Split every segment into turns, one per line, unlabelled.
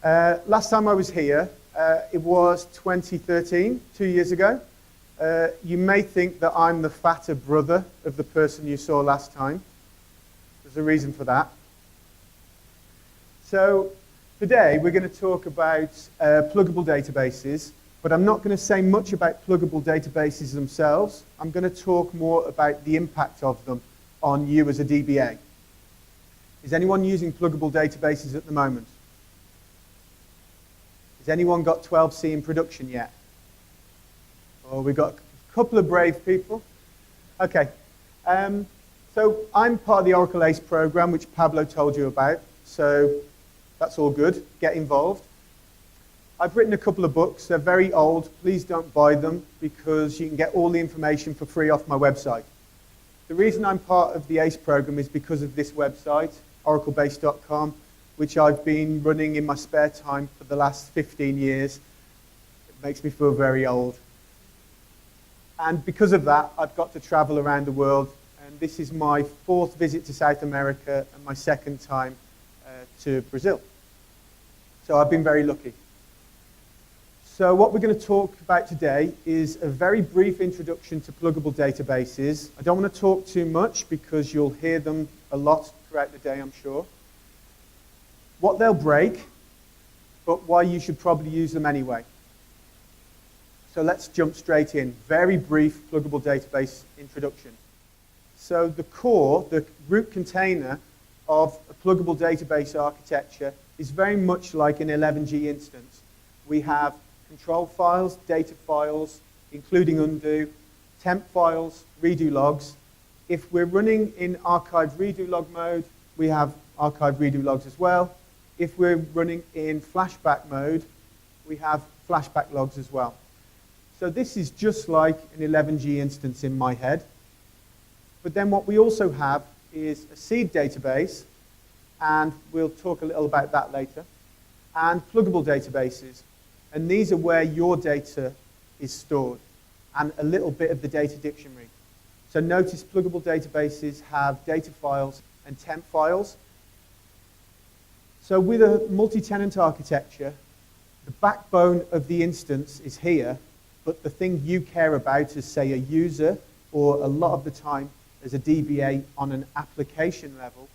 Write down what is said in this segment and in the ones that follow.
Last time I was here, it was 2013, 2 years ago. You may think that I'm the fatter brother of the person you saw last time. There's a reason for that. So today we're going to talk about pluggable databases, but I'm not going to say much about pluggable databases themselves. I'm going to talk more about the impact of them on you as a DBA. Is anyone using pluggable databases at the moment? Has anyone got 12c in production yet? Oh, we've got a couple of brave people. Okay. So I'm part of the Oracle ACE program, which Pablo told you about. So that's all good. Get involved. I've written a couple of books. They're very old. Please don't buy them because you can get all the information for free off my website. The reason I'm part of the ACE program is because of this website, oraclebase.com, which I've been running in my spare time for the last 15 years. It makes me feel very old. And because of that, I've got to travel around the world. And this is my 4th visit to South America and my 2nd time to Brazil. So I've been very lucky. So what we're going to talk about today is a very brief introduction to pluggable databases. I don't want to talk too much because you'll hear them a lot throughout the day, I'm sure. What they'll break, but why you should probably use them anyway. So let's jump straight in. Very brief pluggable database introduction. So the core, the root container of a pluggable database architecture is very much like an 11G instance. We have control files, data files, including undo, temp files, redo logs. If we're running in archive redo log mode, we have archive redo logs as well. If we're running in flashback mode, we have flashback logs as well. So this is just like an 11G instance in my head. But then what we also have is a seed database, and we'll talk a little about that later, and pluggable databases. And these are where your data is stored, and a little bit of the data dictionary. So notice pluggable databases have data files and temp files. So with a multi-tenant architecture, the backbone of the instance is here, but the thing you care about as, say, a user, or a lot of the time as a DBA on an application level,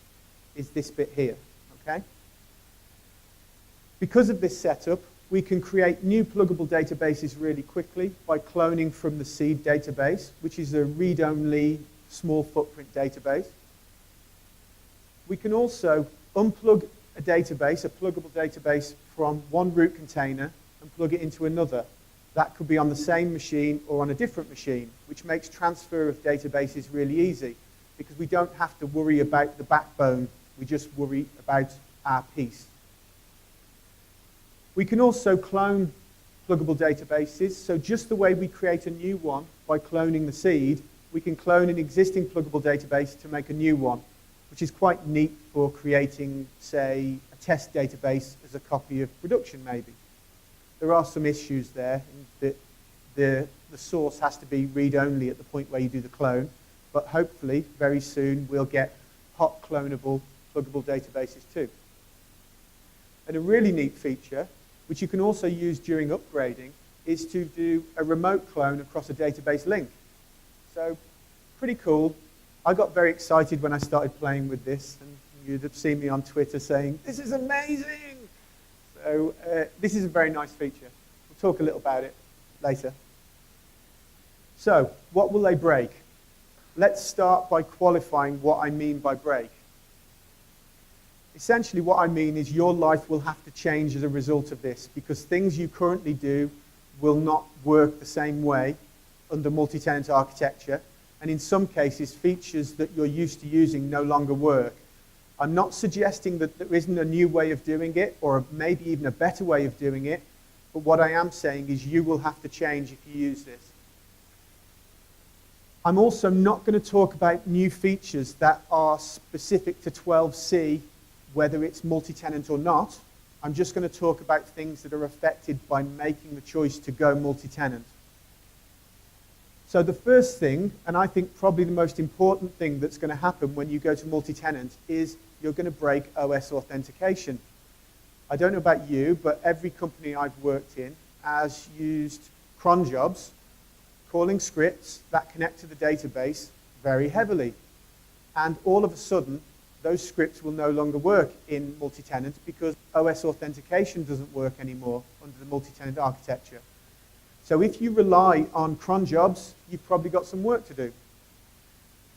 is this bit here, okay? Because of this setup, we can create new pluggable databases really quickly by cloning from the seed database, which is a read-only small footprint database. We can also unplug a database, a pluggable database, from one root container and plug it into another. That could be on the same machine or on a different machine, which makes transfer of databases really easy because we don't have to worry about the backbone. We just worry about our piece. We can also clone pluggable databases. So just the way we create a new one by cloning the seed, we can clone an existing pluggable database to make a new one, which is quite neat for creating, say, a test database as a copy of production, maybe. There are some issues there. The source has to be read-only at the point where you do the clone, but hopefully, very soon, we'll get hot clonable pluggable databases too. And a really neat feature, which you can also use during upgrading, is to do a remote clone across a database link. So, pretty cool. I got very excited when I started playing with this, and you'd have seen me on Twitter saying, "This is amazing!" So, this is a very nice feature. We'll talk a little about it later. So, what will they break? Let's start by qualifying what I mean by break. Essentially, what I mean is your life will have to change as a result of this because things you currently do will not work the same way under multi-tenant architecture. And in some cases, features that you're used to using no longer work. I'm not suggesting that there isn't a new way of doing it or maybe even a better way of doing it. But what I am saying is you will have to change if you use this. I'm also not going to talk about new features that are specific to 12c, whether it's multi-tenant or not. I'm just going to talk about things that are affected by making the choice to go multi-tenant. So the first thing, and I think probably the most important thing that's going to happen when you go to multi-tenant, is you're going to break OS authentication. I don't know about you, but every company I've worked in has used cron jobs, calling scripts that connect to the database very heavily. And all of a sudden, those scripts will no longer work in multi-tenant because OS authentication doesn't work anymore under the multi-tenant architecture. So if you rely on cron jobs, you've probably got some work to do.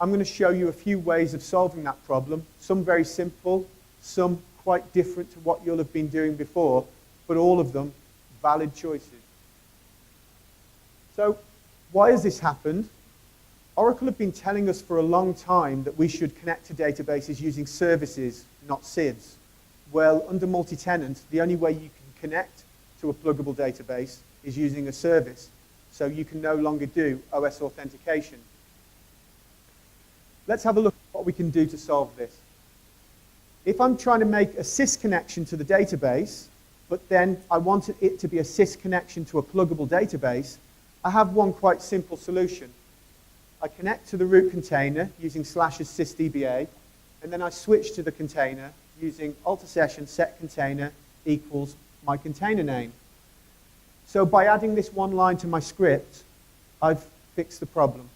I'm going to show you a few ways of solving that problem, some very simple, some quite different to what you'll have been doing before, but all of them valid choices. So why has this happened? Oracle have been telling us for a long time that we should connect to databases using services, not SIDs. Well, under multi-tenant, the only way you can connect to a pluggable database is using a service. So you can no longer do OS authentication. Let's have a look at what we can do to solve this. If I'm trying to make a sys connection to the database, but then I want it to be a sys connection to a pluggable database, I have one quite simple solution. I connect to the root container using /sysdba, and then I switch to the container using alter-session set container equals my container name. So by adding this one line to my script, I've fixed the problem,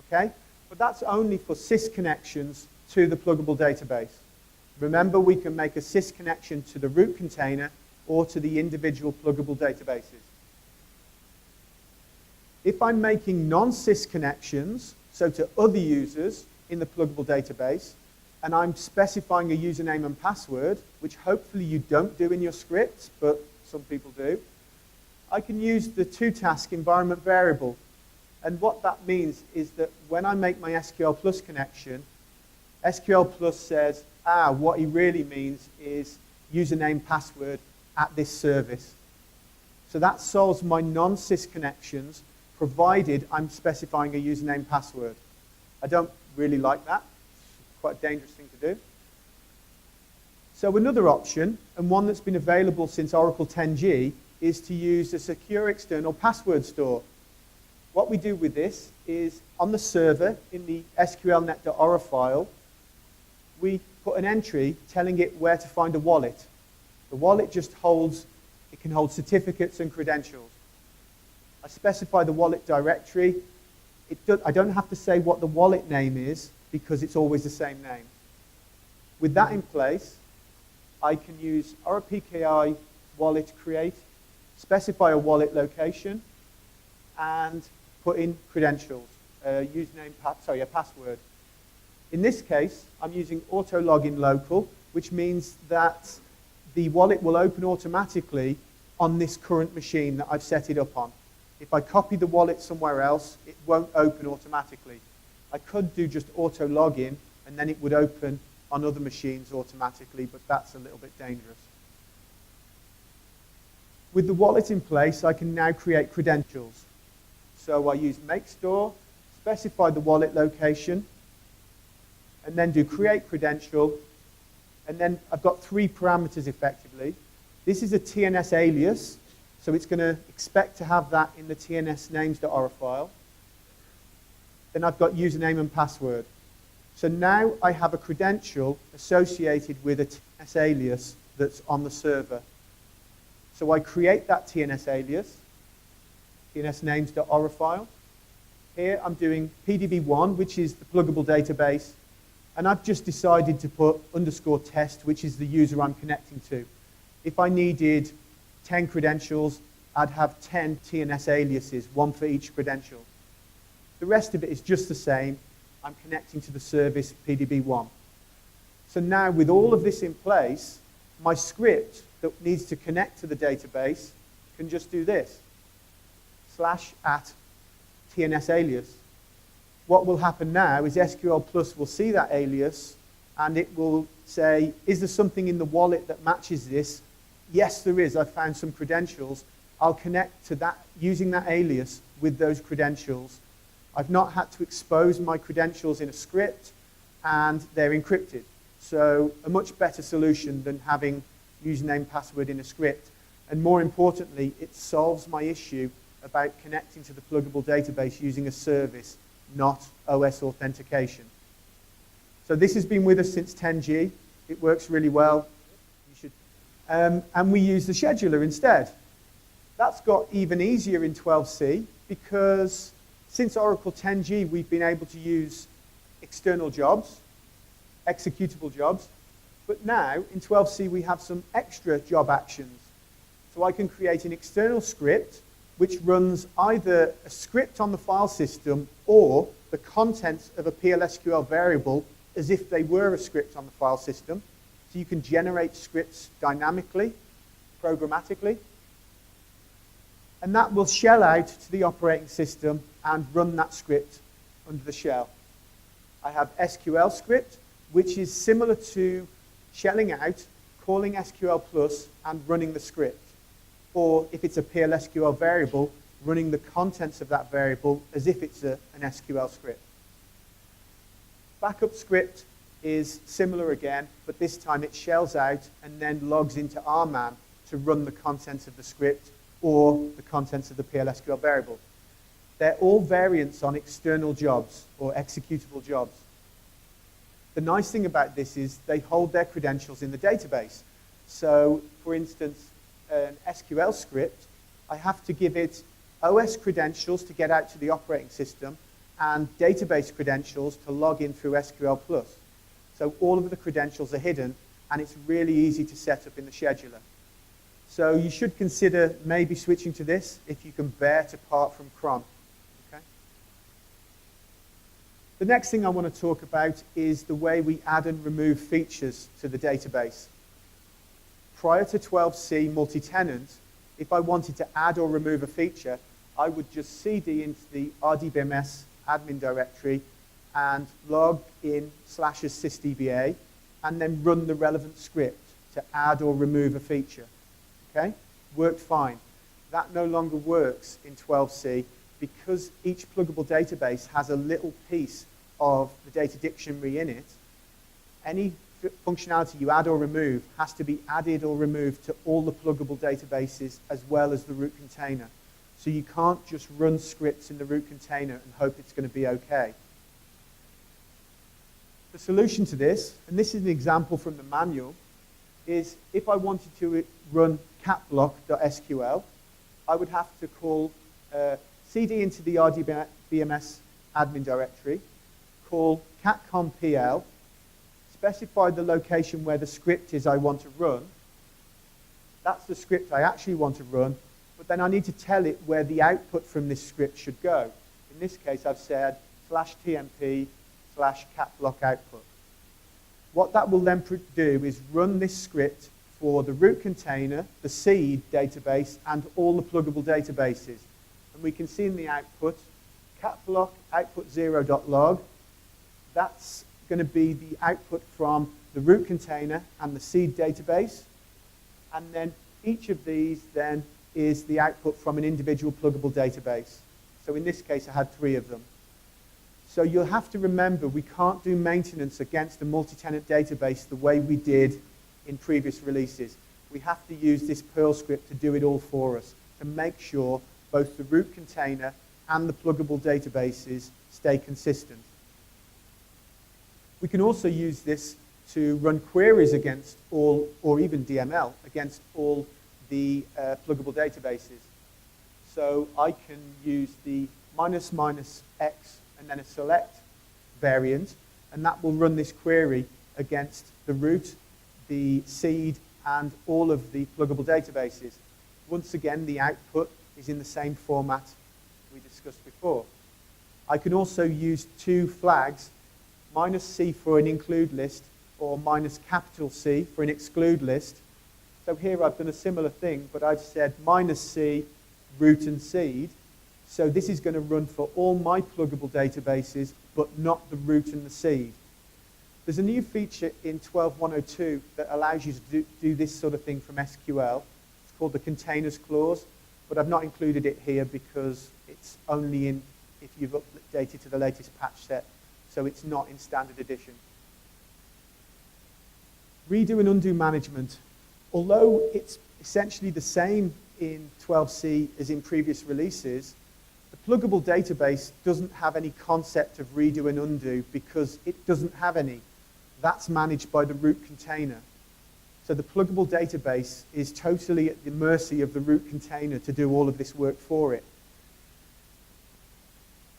okay? But that's only for sys connections to the pluggable database. Remember, we can make a sys connection to the root container or to the individual pluggable databases. If I'm making non-sys connections, so to other users in the pluggable database, and I'm specifying a username and password, which hopefully you don't do in your scripts, but some people do, I can use the toTask environment variable. And what that means is that when I make my SQL Plus connection, SQL Plus says, what he really means is username, password at this service. So that solves my non-sys connections, provided I'm specifying a username password. I don't really like that. It's quite a dangerous thing to do. So another option, and one that's been available since Oracle 10G, is to use a secure external password store. What we do with this is, on the server, in the sqlnet.ora file, we put an entry telling it where to find a wallet. The wallet just holds, it can hold certificates and credentials. I specify the wallet directory. I don't have to say what the wallet name is because it's always the same name. With that in place, I can use orapki wallet create, specify a wallet location, and put in credentials, a password. In this case, I'm using auto login local, which means that the wallet will open automatically on this current machine that I've set it up on. If I copy the wallet somewhere else, it won't open automatically. I could do just auto login, and then it would open on other machines automatically, but that's a little bit dangerous. With the wallet in place, I can now create credentials. So I use make store, specify the wallet location, and then do create credential, and then I've got 3 parameters effectively. This is a TNS alias, so it's going to expect to have that in the TNS names.ora file. Then I've got username and password. So now I have a credential associated with a TNS alias that's on the server. So I create that TNS alias, TNS names.ora file. Here I'm doing PDB1, which is the pluggable database, and I've just decided to put _test, which is the user I'm connecting to. If I needed 10 credentials, I'd have 10 TNS aliases, 1 for each credential. The rest of it is just the same. I'm connecting to the service PDB1. So now with all of this in place, my script that needs to connect to the database can just do this, /@ TNS alias. What will happen now is SQL Plus will see that alias, and it will say, is there something in the wallet that matches this? Yes, there is. I found some credentials. I'll connect to that using that alias with those credentials. I've not had to expose my credentials in a script, and they're encrypted. So a much better solution than having username, password in a script. And more importantly, it solves my issue about connecting to the pluggable database using a service, not OS authentication. So this has been with us since 10G. It works really well. and we use the scheduler instead. That's got even easier in 12c because since Oracle 10G, we've been able to use external jobs, executable jobs, but now in 12c we have some extra job actions. So I can create an external script which runs either a script on the file system or the contents of a PLSQL variable as if they were a script on the file system. So you can generate scripts dynamically, programmatically, and that will shell out to the operating system and run that script under the shell. I have SQL script, which is similar to shelling out, calling SQL plus, and running the script. Or if it's a PLSQL variable, running the contents of that variable as if it's an SQL script. Backup script is similar again, but this time it shells out and then logs into RMAN to run the contents of the script or the contents of the PLSQL variable. They're all variants on external jobs or executable jobs. The nice thing about this is they hold their credentials in the database. So, for instance, an SQL script, I have to give it OS credentials to get out to the operating system and database credentials to log in through SQL plus. So all of the credentials are hidden, and it's really easy to set up in the scheduler. So you should consider maybe switching to this if you can bear to part from cron. Okay? The next thing I want to talk about is the way we add and remove features to the database. Prior to 12c multi-tenant, if I wanted to add or remove a feature, I would just cd into the RDBMS admin directory and log in /sysdba and then run the relevant script to add or remove a feature. Okay? Worked fine. That no longer works in 12c because each pluggable database has a little piece of the data dictionary in it. Any functionality you add or remove has to be added or removed to all the pluggable databases as well as the root container. So you can't just run scripts in the root container and hope it's going to be okay. The solution to this, and this is an example from the manual, is if I wanted to run catblock.sql, I would have to call cd into the RDBMS admin directory, call catcompl, specify the location where the script is I want to run. That's the script I actually want to run, but then I need to tell it where the output from this script should go. In this case, I've said /tmp /catblock output. What that will then do is run this script for the root container, the seed database, and all the pluggable databases. And we can see in the output, catblock output0.log. That's going to be the output from the root container and the seed database. And then each of these then is the output from an individual pluggable database. So in this case, I had 3 of them. So you'll have to remember we can't do maintenance against a multi-tenant database the way we did in previous releases. We have to use this Perl script to do it all for us, to make sure both the root container and the pluggable databases stay consistent. We can also use this to run queries against all, or even DML, against all the pluggable databases. So I can use the --x and then a select variant, and that will run this query against the root, the seed, and all of the pluggable databases. Once again, the output is in the same format we discussed before. I can also use 2 flags, -c for an include list or -C for an exclude list. So here I've done a similar thing, but I've said -c, root and seed. So this is going to run for all my pluggable databases, but not the root and the seed. There's a new feature in 12.102 that allows you to do this sort of thing from SQL. It's called the containers clause, but I've not included it here because it's only in if you've updated to the latest patch set, so it's not in standard edition. Redo and undo management. Although it's essentially the same in 12c as in previous releases, the pluggable database doesn't have any concept of redo and undo because it doesn't have any. That's managed by the root container. So the pluggable database is totally at the mercy of the root container to do all of this work for it.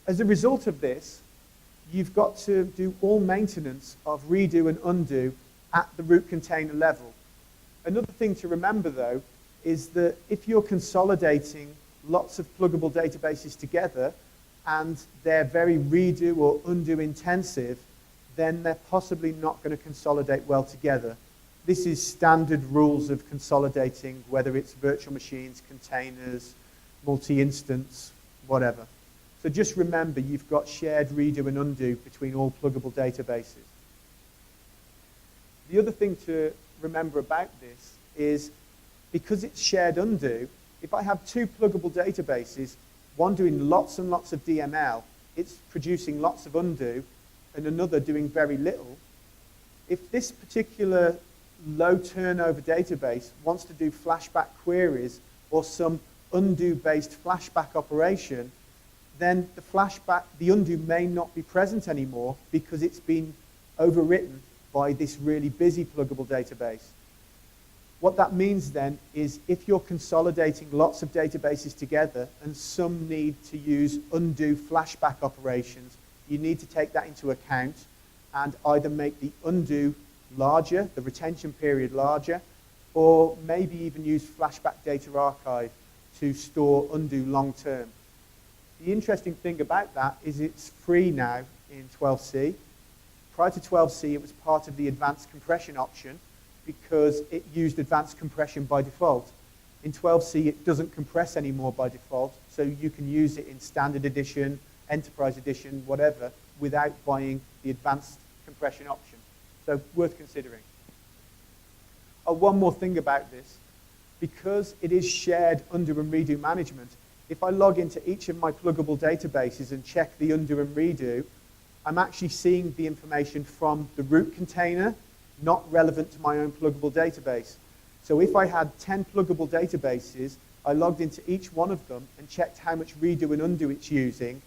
As a result of this, you've got to do all maintenance of redo and undo at the root container level. Another thing to remember, though, is that if you're consolidating lots of pluggable databases together and they're very redo or undo intensive, then they're possibly not going to consolidate well together. This is standard rules of consolidating, whether it's virtual machines, containers, multi-instance, whatever. So just remember, you've got shared redo and undo between all pluggable databases. The other thing to remember about this is, because it's shared undo, if I have two pluggable databases, one doing lots and lots of DML, it's producing lots of undo, and another doing very little. If this particular low turnover database wants to do flashback queries or some undo-based flashback operation, then the undo may not be present anymore because it's been overwritten by this really busy pluggable database. What that means then is, if you're consolidating lots of databases together and some need to use undo flashback operations, you need to take that into account and either make the undo larger, the retention period larger, or maybe even use flashback data archive to store undo long term. The interesting thing about that is it's free now in 12c. Prior to 12c, it was part of the advanced compression option because it used advanced compression by default. In 12c, it doesn't compress anymore by default, so you can use it in standard edition, enterprise edition, whatever, without buying the advanced compression option. So worth considering. Oh, one more thing about this. Because it is shared undo and redo management, if I log into each of my pluggable databases and check the undo and redo, I'm actually seeing the information from the root container, not relevant to my own pluggable database. So if I had 10 pluggable databases, I logged into each one of them and checked how much redo and undo it's using,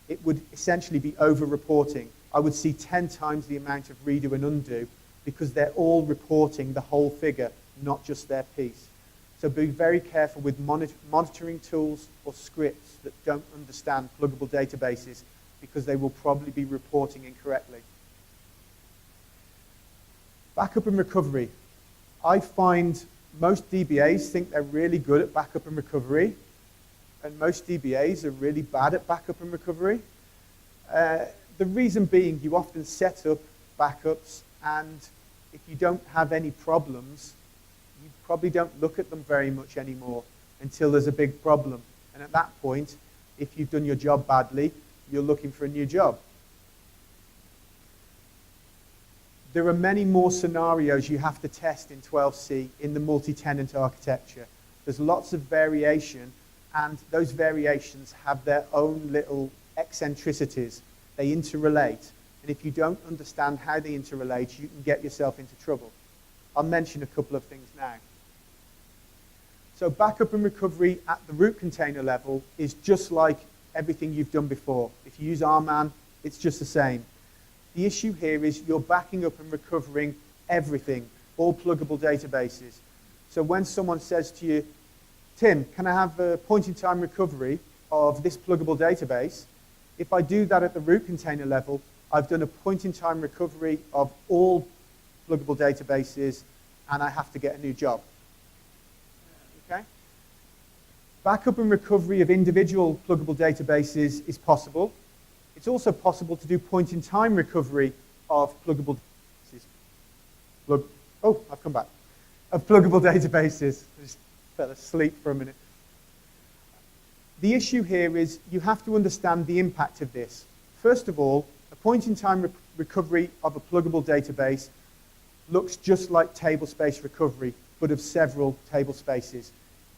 it would essentially be over-reporting. I would see 10 times the amount of redo and undo because they're all reporting the whole figure, not just their piece. So be very careful with monitoring tools or scripts that don't understand pluggable databases, because they will probably be reporting incorrectly. Backup and recovery. I find most DBAs think they're really good at backup and recovery, and most DBAs are really bad at backup and recovery. The reason being, you often set up backups, and if you don't have any problems, you probably don't look at them very much anymore until there's a big problem. And at that point, if you've done your job badly, you're looking for a new job. There are many more scenarios you have to test in 12c in the multi-tenant architecture. There's lots of variation, and those variations have their own little eccentricities. They interrelate, and if you don't understand how they interrelate, you can get yourself into trouble. I'll mention a couple of things now. So backup and recovery at the root container level is just like everything you've done before. If you use RMAN, it's just the same. The issue here is you're backing up and recovering everything, all pluggable databases. So when someone says to you, Tim, can I have a point-in-time recovery of this pluggable database? If I do that at the root container level, I've done a point-in-time recovery of all pluggable databases, and I have to get a new job. Okay? Backup and recovery of individual pluggable databases is possible. It's also possible to do point-in-time recovery of pluggable databases. Oh, I've come back. Of pluggable databases. I just fell asleep for a minute. The issue here is you have to understand the impact of this. First of all, a point-in-time recovery of a pluggable database looks just like table space recovery, but of several table spaces.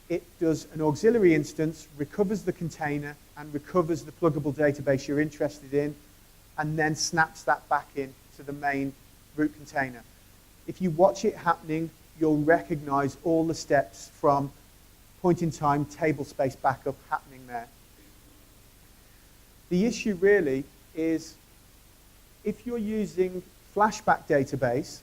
It does an auxiliary instance, recovers the container, and recovers the pluggable database you're interested in, and then snaps that back in to the main root container. If you watch it happening, you'll recognize all the steps from point-in-time table space backup happening there. The issue really is, if you're using flashback database,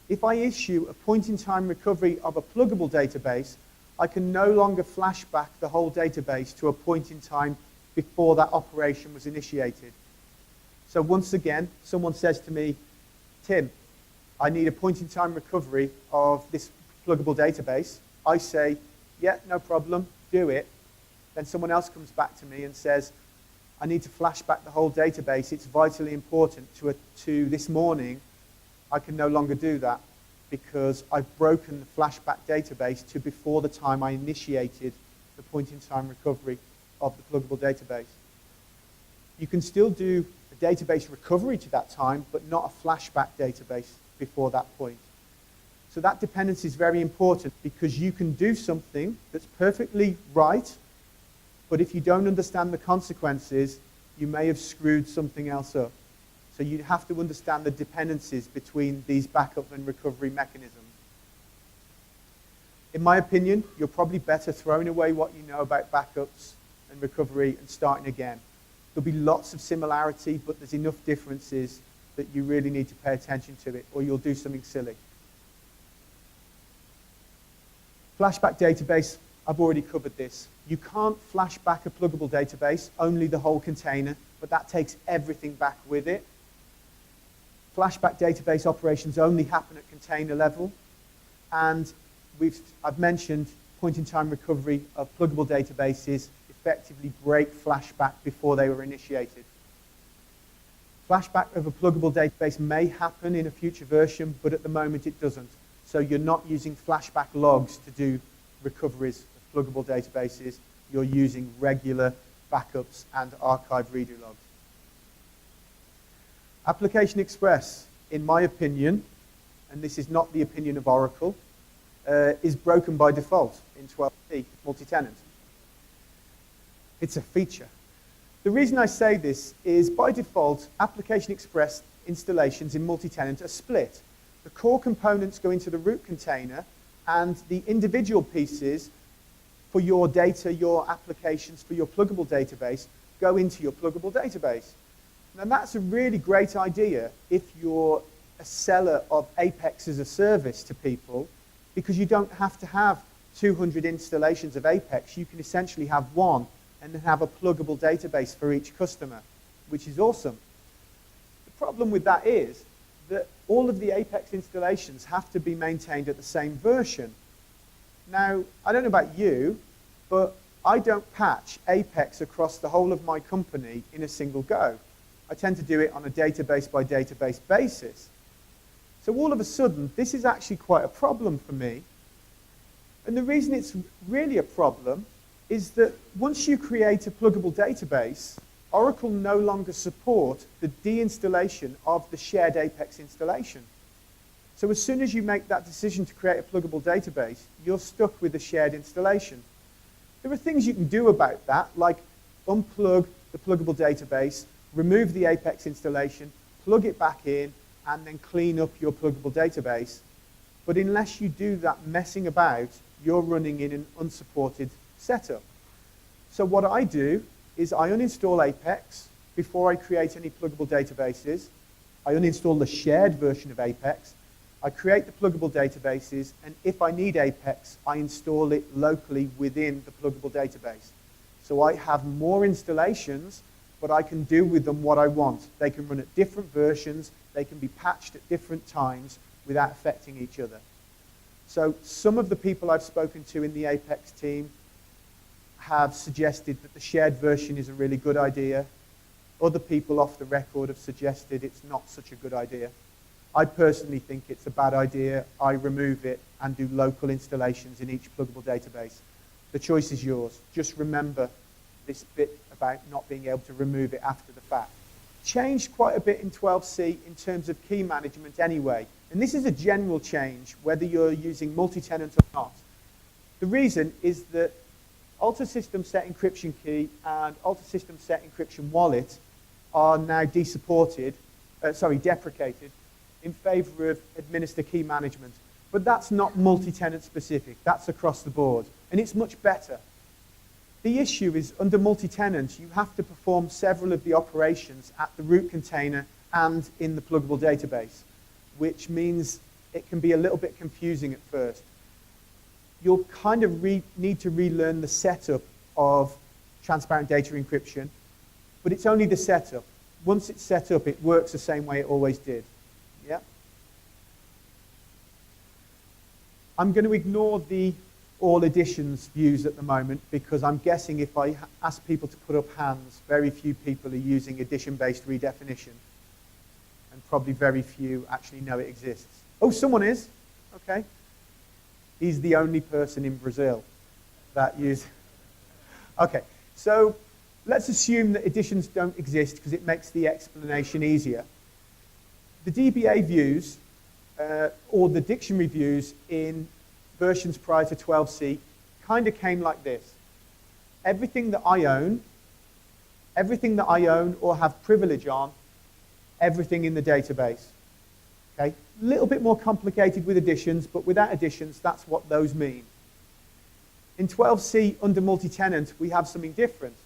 if I issue a point-in-time recovery of a pluggable database, I can no longer flash back the whole database to a point in time before that operation was initiated. So once again, someone says to me, Tim, I need a point-in-time recovery of this pluggable database. I say, yeah, no problem, do it. Then someone else comes back to me and says, I need to flash back the whole database. It's vitally important to this morning. I can no longer do that because I've broken the flashback database to before the time I initiated the point-in-time recovery of the pluggable database. You can still do a database recovery to that time, but not a flashback database before that point. So that dependency is very important because you can do something that's perfectly right, but if you don't understand the consequences, you may have screwed something else up. So you have to understand the dependencies between these backup and recovery mechanisms. In my opinion, you're probably better throwing away what you know about backups and recovery and starting again. There'll be lots of similarity, but there's enough differences that you really need to pay attention to it, or you'll do something silly. Flashback database, I've already covered this. You can't flash back a pluggable database, only the whole container, but that takes everything back with it. Flashback database operations only happen at container level, and I've mentioned point-in-time recovery of pluggable databases effectively break flashback before they were initiated. Flashback of a pluggable database may happen in a future version, but at the moment it doesn't. So you're not using flashback logs to do recoveries of pluggable databases. You're using regular backups and archive redo logs. Application Express, in my opinion, and this is not the opinion of Oracle, is broken by default in 12c multi-tenant. It's a feature. The reason I say this is by default, Application Express installations in multi-tenant are split. The core components go into the root container, and the individual pieces for your data, your applications, for your pluggable database, go into your pluggable database. And that's a really great idea if you're a seller of Apex as a service to people, because you don't have to have 200 installations of Apex. You can essentially have one and then have a pluggable database for each customer, which is awesome. The problem with that is that all of the Apex installations have to be maintained at the same version. Now, I don't know about you, but I don't patch Apex across the whole of my company in a single go. I tend to do it on a database by database basis. So all of a sudden, this is actually quite a problem for me. And the reason it's really a problem is that once you create a pluggable database, Oracle no longer support the deinstallation of the shared Apex installation. So as soon as you make that decision to create a pluggable database, you're stuck with the shared installation. There are things you can do about that, like unplug the pluggable database, remove the Apex installation, plug it back in, and then clean up your pluggable database. But unless you do that messing about, you're running in an unsupported setup. So what I do is I uninstall Apex before I create any pluggable databases. I uninstall the shared version of Apex. I create the pluggable databases, and if I need Apex, I install it locally within the pluggable database. So I have more installations, but I can do with them what I want. They can run at different versions. They can be patched at different times without affecting each other. So some of the people I've spoken to in the Apex team have suggested that the shared version is a really good idea. Other people off the record have suggested it's not such a good idea. I personally think it's a bad idea. I remove it and do local installations in each pluggable database. The choice is yours. Just remember this bit about not being able to remove it after the fact. Changed quite a bit in 12c in terms of key management anyway. And this is a general change, whether you're using multi-tenant or not. The reason is that Alter System Set Encryption Key and Alter System Set Encryption Wallet are now deprecated in favor of Administer Key Management. But that's not multi-tenant specific. That's across the board. And it's much better. The issue is, under multi-tenant, you have to perform several of the operations at the root container and in the pluggable database, which means it can be a little bit confusing at first. You'll kind of need to relearn the setup of transparent data encryption, but it's only the setup. Once it's set up, it works the same way it always did. Yeah? I'm going to ignore the all editions views at the moment because I'm guessing if I ask people to put up hands, very few people are using edition-based redefinition, and probably very few actually know it exists. Oh, someone is. Okay. He's the only person in Brazil that uses. Okay, so let's assume that editions don't exist because it makes the explanation easier. The DBA views, or the dictionary views in versions prior to 12c, kind of came like this. Everything that I own or have privilege on, everything in the database. Okay, a little bit more complicated with additions, but without additions, that's what those mean. In 12c, under multi-tenant, we have something different.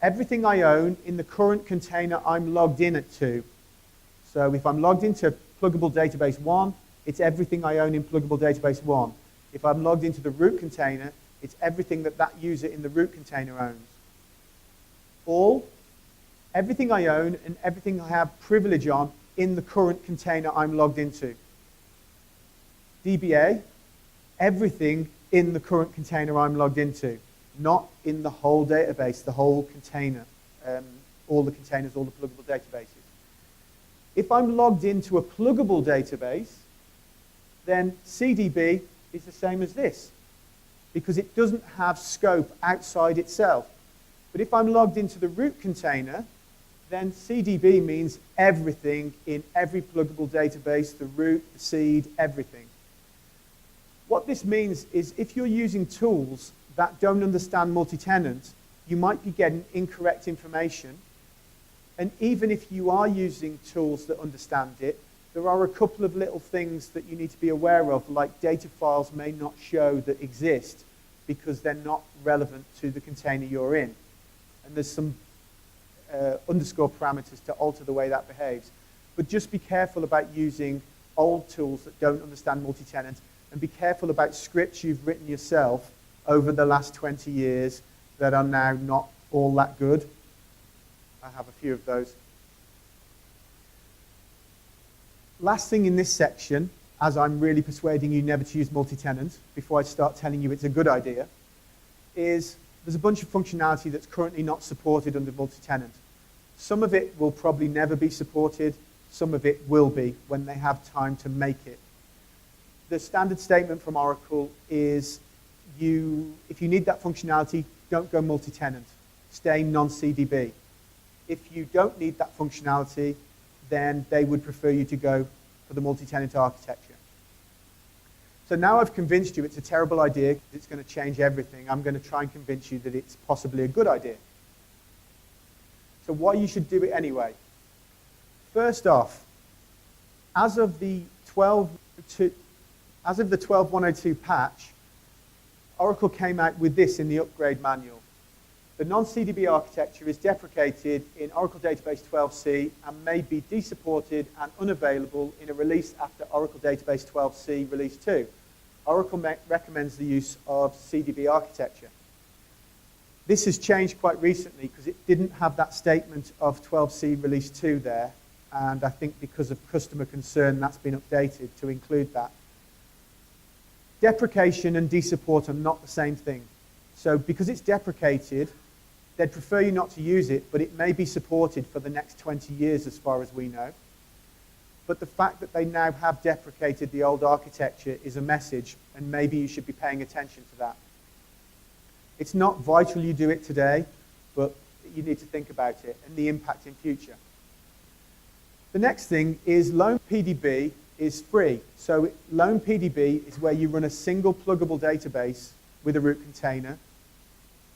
Everything I own in the current container I'm logged in to. So if I'm logged into pluggable database 1, it's everything I own in pluggable database 1. If I'm logged into the root container, it's everything that that user in the root container owns. All, everything I own and everything I have privilege on in the current container I'm logged into. DBA, everything in the current container I'm logged into, not in the whole database, the whole container, all the containers, all the pluggable databases. If I'm logged into a pluggable database, then CDB is the same as this, because it doesn't have scope outside itself. But if I'm logged into the root container, then CDB means everything in every pluggable database, the root, the seed, everything. What this means is if you're using tools that don't understand multi-tenant, you might be getting incorrect information. And even if you are using tools that understand it, there are a couple of little things that you need to be aware of, like data files may not show that exist because they're not relevant to the container you're in. And there's some underscore parameters to alter the way that behaves. But just be careful about using old tools that don't understand multi-tenant, and be careful about scripts you've written yourself over the last 20 years that are now not all that good. I have a few of those. Last thing in this section, as I'm really persuading you never to use multi-tenant, before I start telling you it's a good idea, is there's a bunch of functionality that's currently not supported under multi-tenant. Some of it will probably never be supported, some of it will be when they have time to make it. The standard statement from Oracle is if you need that functionality, don't go multi-tenant. Stay non-CDB. If you don't need that functionality, then they would prefer you to go for the multi-tenant architecture. So now I've convinced you it's a terrible idea, it's going to change everything. I'm going to try and convince you that it's possibly a good idea. So why you should do it anyway? First off, as of the 12.102 patch, Oracle came out with this in the upgrade manual. The non-CDB architecture is deprecated in Oracle Database 12c and may be desupported and unavailable in a release after Oracle Database 12c Release 2. Oracle recommends the use of CDB architecture. This has changed quite recently because it didn't have that statement of 12c Release 2 there, and I think because of customer concern that's been updated to include that. Deprecation and desupport are not the same thing. So because it's deprecated, they'd prefer you not to use it, but it may be supported for the next 20 years as far as we know. But the fact that they now have deprecated the old architecture is a message, and maybe you should be paying attention to that. It's not vital you do it today, but you need to think about it and the impact in future. The next thing is Lone PDB is free. So Lone PDB is where you run a single pluggable database with a root container.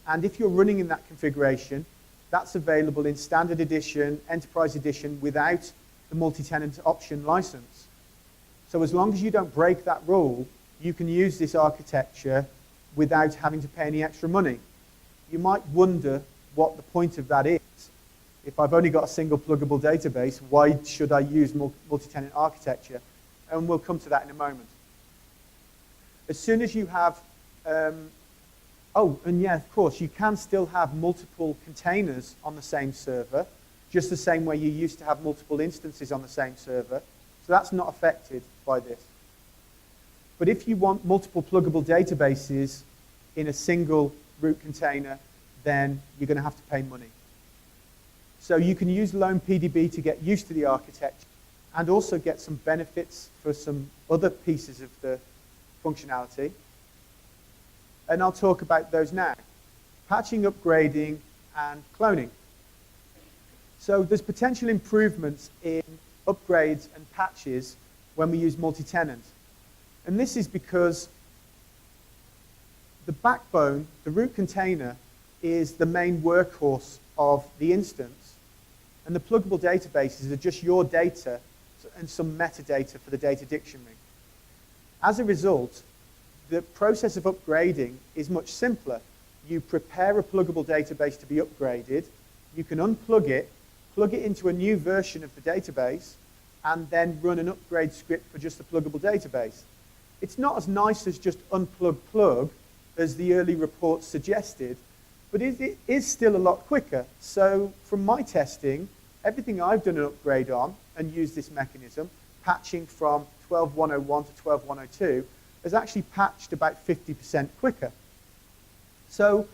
And if you're running in that configuration, that's available in Standard Edition, Enterprise Edition without the multi-tenant option license. So as long as you don't break that rule, you can use this architecture without having to pay any extra money. You might wonder what the point of that is. If I've only got a single pluggable database, why should I use multi-tenant architecture? and we'll come to that in a moment. As soon as you have, oh, and yeah, of course, you can still have multiple containers on the same server, just the same way you used to have multiple instances on the same server. So that's not affected by this. But if you want multiple pluggable databases in a single root container, then you're going to have to pay money. So you can use Lone PDB to get used to the architecture and also get some benefits for some other pieces of the functionality. And I'll talk about those now. Patching, upgrading, and cloning. So there's potential improvements in upgrades and patches when we use multi-tenant. And this is because the backbone, the root container, is the main workhorse of the instance. And the pluggable databases are just your data and some metadata for the data dictionary. As a result, the process of upgrading is much simpler. You prepare a pluggable database to be upgraded, you can unplug it, plug it into a new version of the database, and then run an upgrade script for just the pluggable database. It's not as nice as just unplug plug, as the early reports suggested, but it is still a lot quicker. So from my testing, everything I've done an upgrade on and used this mechanism, patching from 12.101 to 12.102, has actually patched about 50% quicker. So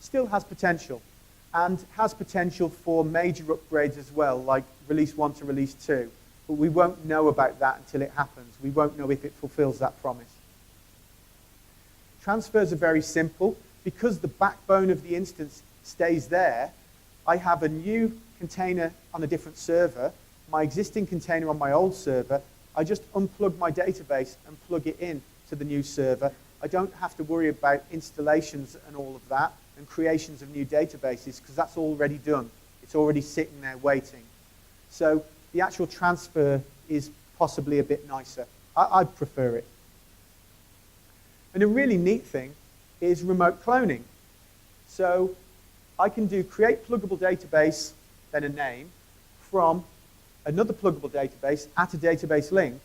still has potential, and has potential for major upgrades as well, like release 1 to release 2. But we won't know about that until it happens. We won't know if it fulfills that promise. Transfers are very simple. Because the backbone of the instance stays there, I have a new container on a different server, my existing container on my old server. I just unplug my database and plug it in to the new server. I don't have to worry about installations and all of that and creations of new databases because that's already done. It's already sitting there waiting. So the actual transfer is possibly a bit nicer. I'd prefer it. And a really neat thing is remote cloning. So I can do create pluggable database, then a name, from another pluggable database at a database link,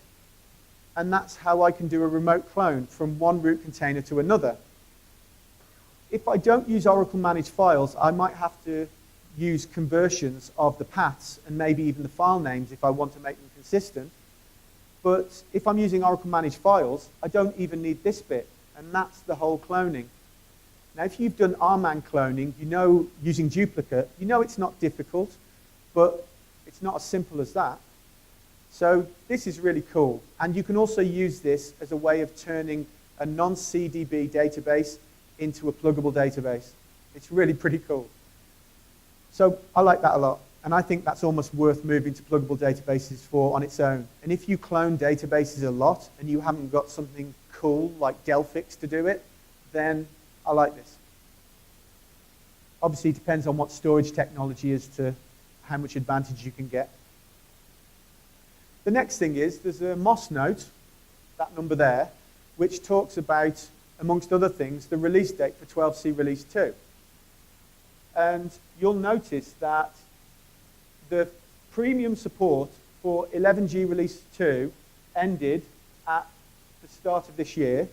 and that's how I can do a remote clone from one root container to another. If I don't use Oracle Managed Files, I might have to use conversions of the paths and maybe even the file names if I want to make them consistent. But if I'm using Oracle Managed Files, I don't even need this bit, and that's the whole cloning. Now, if you've done RMAN cloning, you know, using duplicate, you know it's not difficult, but it's not as simple as that. So this is really cool. And you can also use this as a way of turning a non-CDB database into a pluggable database. It's really pretty cool. So I like that a lot. And I think that's almost worth moving to pluggable databases for on its own. And if you clone databases a lot and you haven't got something cool like Delphix to do it, then I like this. Obviously, it depends on what storage technology is to how much advantage you can get. The next thing is there's a MOS note, that number there, which talks about, amongst other things, the release date for 12c Release 2. And you'll notice that the premium support for 11G Release 2 ended at the start of this year.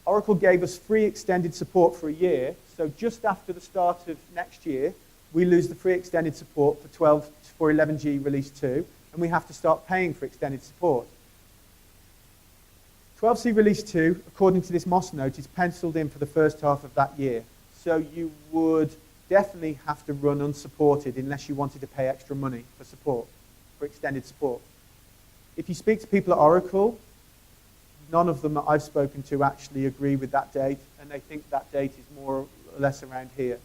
Oracle gave us free extended support for a year, so just after the start of next year, we lose the free extended support for 11G Release 2, and we have to start paying for extended support. 12c Release 2, according to this MOS note, is penciled in for the first half of that year. So you would definitely have to run unsupported unless you wanted to pay extra money for support, for extended support. If you speak to people at Oracle, none of them that I've spoken to actually agree with that date, and they think that date is more or less around here.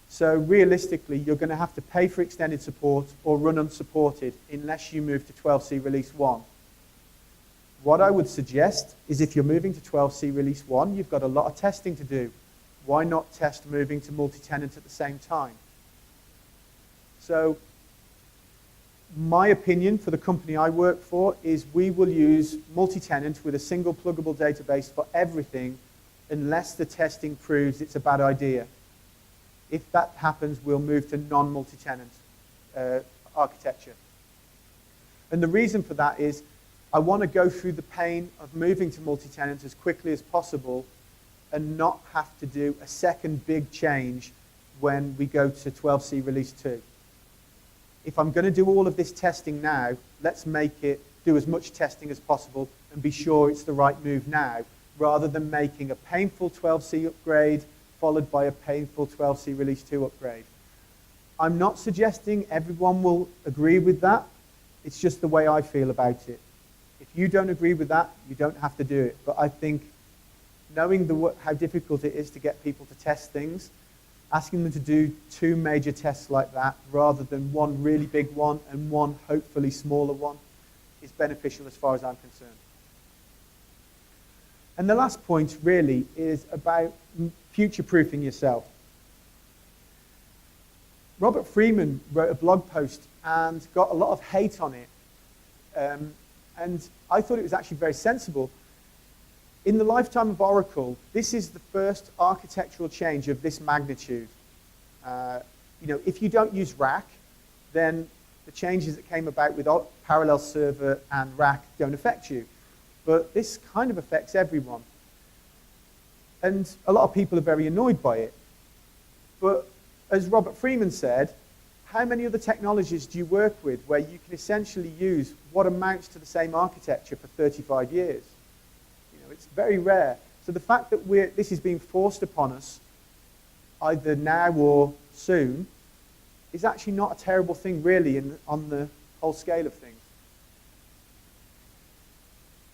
So realistically, you're going to have to pay for extended support or run unsupported unless you move to 12c Release 1. What I would suggest is if you're moving to 12c Release 1, you've got a lot of testing to do. Why not test moving to multi-tenant at the same time? So my opinion for the company I work for is we will use multi-tenant with a single pluggable database for everything unless the testing proves it's a bad idea. If that happens, we'll move to non-multi-tenant architecture. And the reason for that is I want to go through the pain of moving to multi-tenant as quickly as possible and not have to do a second big change when we go to 12c release 2. If I'm going to do all of this testing now, let's make it do as much testing as possible and be sure it's the right move now, rather than making a painful 12c upgrade followed by a painful 12c release 2 upgrade. I'm not suggesting everyone will agree with that. It's just the way I feel about it. If you don't agree with that, you don't have to do it. But I think knowing how difficult it is to get people to test things, asking them to do 2 major tests like that rather than one really big one and one hopefully smaller one is beneficial as far as I'm concerned. And the last point really is about future-proofing yourself. Robert Freeman wrote a blog post and got a lot of hate on it. And I thought it was actually very sensible. In the lifetime of Oracle, this is the first architectural change of this magnitude. If you don't use rack, then the changes that came about with parallel server and rack don't affect you. But this kind of affects everyone. And a lot of people are very annoyed by it. But as Robert Freeman said, how many other technologies do you work with where you can essentially use what amounts to the same architecture for 35 years? It's very rare. So the fact that this is being forced upon us, either now or soon, is actually not a terrible thing, really, on the whole scale of things.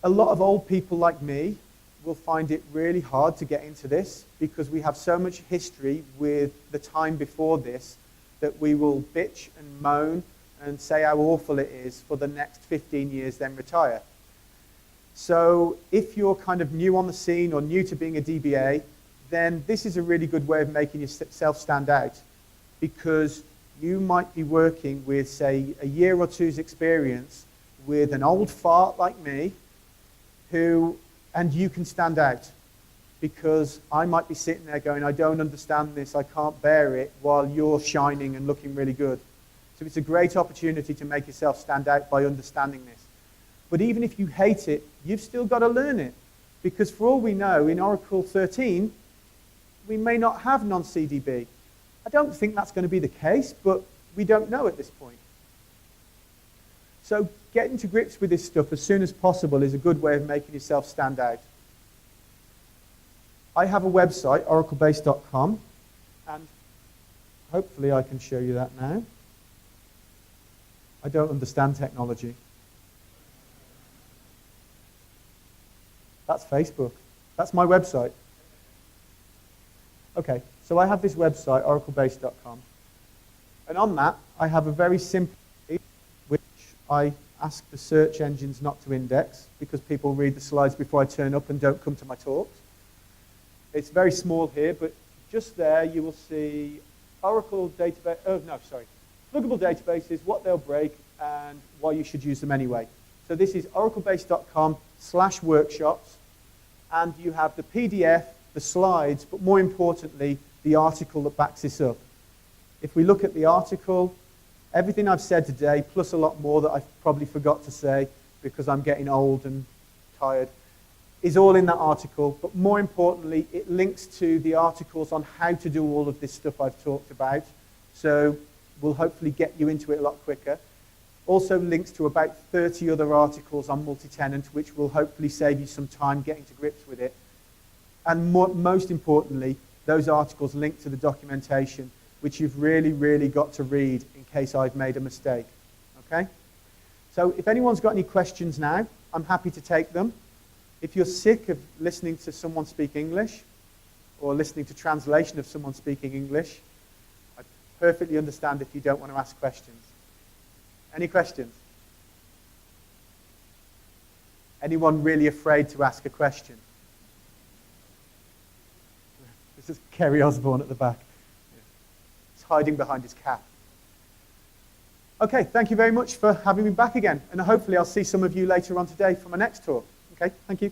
A lot of old people like me will find it really hard to get into this because we have so much history with the time before this that we will bitch and moan and say how awful it is for the next 15 years, then retire. So if you're kind of new on the scene or new to being a DBA, then this is a really good way of making yourself stand out, because you might be working with, say, a year or two's experience with an old fart like me, and you can stand out, because I might be sitting there going, I don't understand this, I can't bear it, while you're shining and looking really good. So it's a great opportunity to make yourself stand out by understanding this. But even if you hate it, you've still got to learn it. Because for all we know, in Oracle 13, we may not have non-CDB. I don't think that's going to be the case, but we don't know at this point. So getting to grips with this stuff as soon as possible is a good way of making yourself stand out. I have a website, oraclebase.com, and hopefully I can show you that now. I don't understand technology. That's Facebook. That's my website. Okay, so I have this website, oraclebase.com. And on that, I have a very simple page which I ask the search engines not to index because people read the slides before I turn up and don't come to my talks. It's very small here, but just there you will see Oracle database, pluggable databases, what they'll break, and why you should use them anyway. So this is oraclebase.com/workshops, and you have the PDF, the slides, but more importantly, the article that backs this up. If we look at the article, everything I've said today, plus a lot more that I've probably forgot to say because I'm getting old and tired, is all in that article. But more importantly, it links to the articles on how to do all of this stuff I've talked about. So we'll hopefully get you into it a lot quicker. Also links to about 30 other articles on multi-tenant, which will hopefully save you some time getting to grips with it. And most importantly, those articles link to the documentation, which you've really, really got to read in case I've made a mistake. Okay? So if anyone's got any questions now, I'm happy to take them. If you're sick of listening to someone speak English or listening to translation of someone speaking English, I perfectly understand if you don't want to ask questions. Any questions? Anyone really afraid to ask a question? This is Kerry Osborne at the back. He's hiding behind his cap. Okay, thank you very much for having me back again. And hopefully I'll see some of you later on today for my next talk. Okay, thank you.